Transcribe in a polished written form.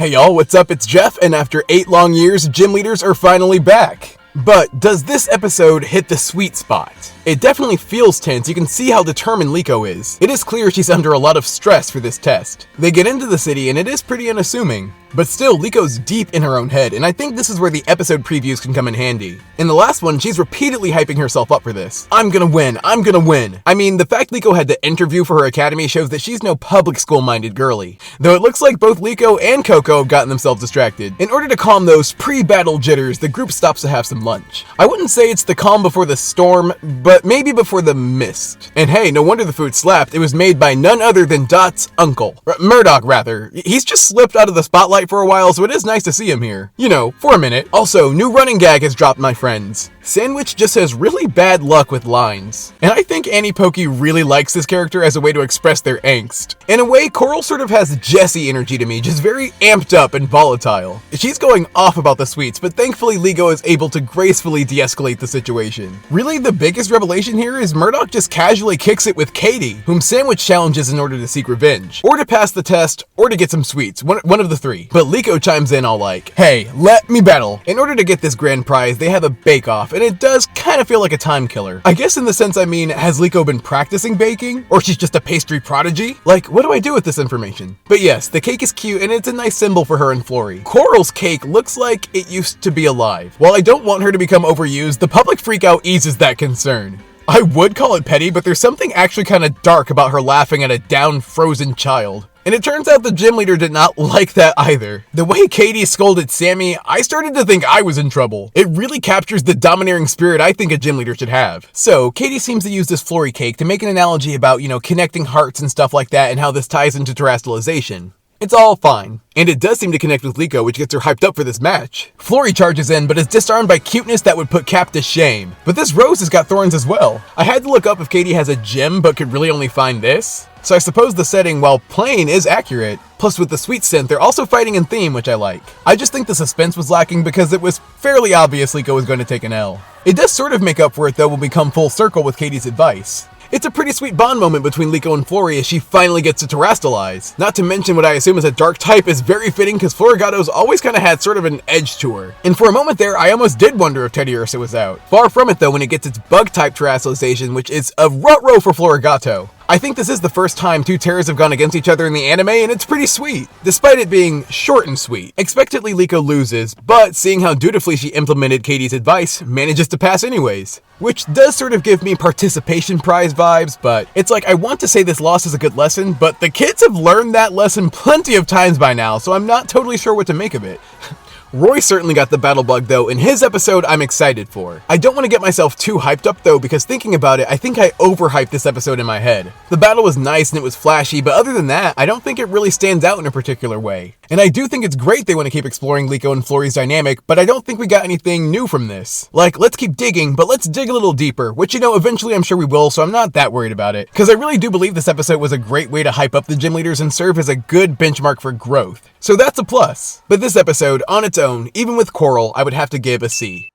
Hey y'all, what's up? It's Jeff, and after 8 long years, gym leaders are finally back. But does this episode hit the sweet spot? It definitely feels tense. You can see how determined Liko is. It is clear she's under a lot of stress for this test. They get into the city and it is pretty unassuming. But still, Liko's deep in her own head, and I think this is where the episode previews can come in handy. In the last one, she's repeatedly hyping herself up for this. I'm gonna win, I'm gonna win. I mean, the fact Liko had to interview for her academy shows that she's no public school-minded girly. Though it looks like both Liko and Coco have gotten themselves distracted. In order to calm those pre-battle jitters, the group stops to have some lunch. I wouldn't say it's the calm before the storm, but maybe before the mist. And hey, no wonder the food slapped. It was made by none other than Dot's uncle. Murdoch, rather. He's just slipped out of the spotlight for a while, so it is nice to see him here. You know, for a minute. Also, new running gag has dropped, my friends. Sandwich just has really bad luck with lines. And I think Annie Pokey really likes this character as a way to express their angst. In a way, Coral sort of has Jessie energy to me, just very amped up and volatile. She's going off about the sweets, but thankfully Liko is able to gracefully de-escalate the situation. Really, the biggest revelation here is Murdoch just casually kicks it with Katie, whom Sandwich challenges in order to seek revenge, or to pass the test, or to get some sweets, one of the three. But Liko chimes in all like, hey, let me battle. In order to get this grand prize, they have a bake-off, and it does kind of feel like a time killer. I guess in the sense I mean, has Liko been practicing baking? Or she's just a pastry prodigy? Like, what do I do with this information? But yes, the cake is cute, and it's a nice symbol for her and Flory. Coral's cake looks like it used to be alive. While I don't want her to become overused, the public freakout eases that concern. I would call it petty, but there's something actually kind of dark about her laughing at a down, frozen child. And it turns out the gym leader did not like that either. The way Katie scolded Sammy, I started to think I was in trouble. It really captures the domineering spirit I think a gym leader should have. So, Katie seems to use this Flory cake to make an analogy about, connecting hearts and stuff like that and how this ties into terrestrialization. It's all fine. And it does seem to connect with Liko, which gets her hyped up for this match. Flory charges in, but is disarmed by cuteness that would put Cap to shame. But this rose has got thorns as well. I had to look up if Katie has a gem, but could really only find this. So I suppose the setting, while plain, is accurate. Plus with the sweet scent, they're also fighting in theme, which I like. I just think the suspense was lacking because it was fairly obvious Liko was going to take an L. It does sort of make up for it though when we come full circle with Katie's advice. It's a pretty sweet bond moment between Liko and Flory as she finally gets to terrestrialize. Not to mention what I assume is a dark type is very fitting because Florigato's always kind of had sort of an edge to her. And for a moment there, I almost did wonder if Teddiursa was out. Far from it though when it gets its bug type terrestrialization, which is a ruh-roh for Florigato. I think this is the first time two Terras have gone against each other in the anime, and it's pretty sweet, despite it being short and sweet. Expectedly, Liko loses, but seeing how dutifully she implemented Katie's advice, manages to pass anyways. Which does sort of give me participation prize vibes, but it's like I want to say this loss is a good lesson, but the kids have learned that lesson plenty of times by now, so I'm not totally sure what to make of it. Roy certainly got the battle bug though, and his episode I'm excited for. I don't want to get myself too hyped up though, because thinking about it, I think I overhyped this episode in my head. The battle was nice and it was flashy, but other than that, I don't think it really stands out in a particular way. And I do think it's great they want to keep exploring Liko and Flory's dynamic, but I don't think we got anything new from this. Like, let's keep digging, but let's dig a little deeper, which eventually I'm sure we will, so I'm not that worried about it. Because I really do believe this episode was a great way to hype up the gym leaders and serve as a good benchmark for growth. So that's a plus. But this episode, on its own, even with Coral, I would have to give a C.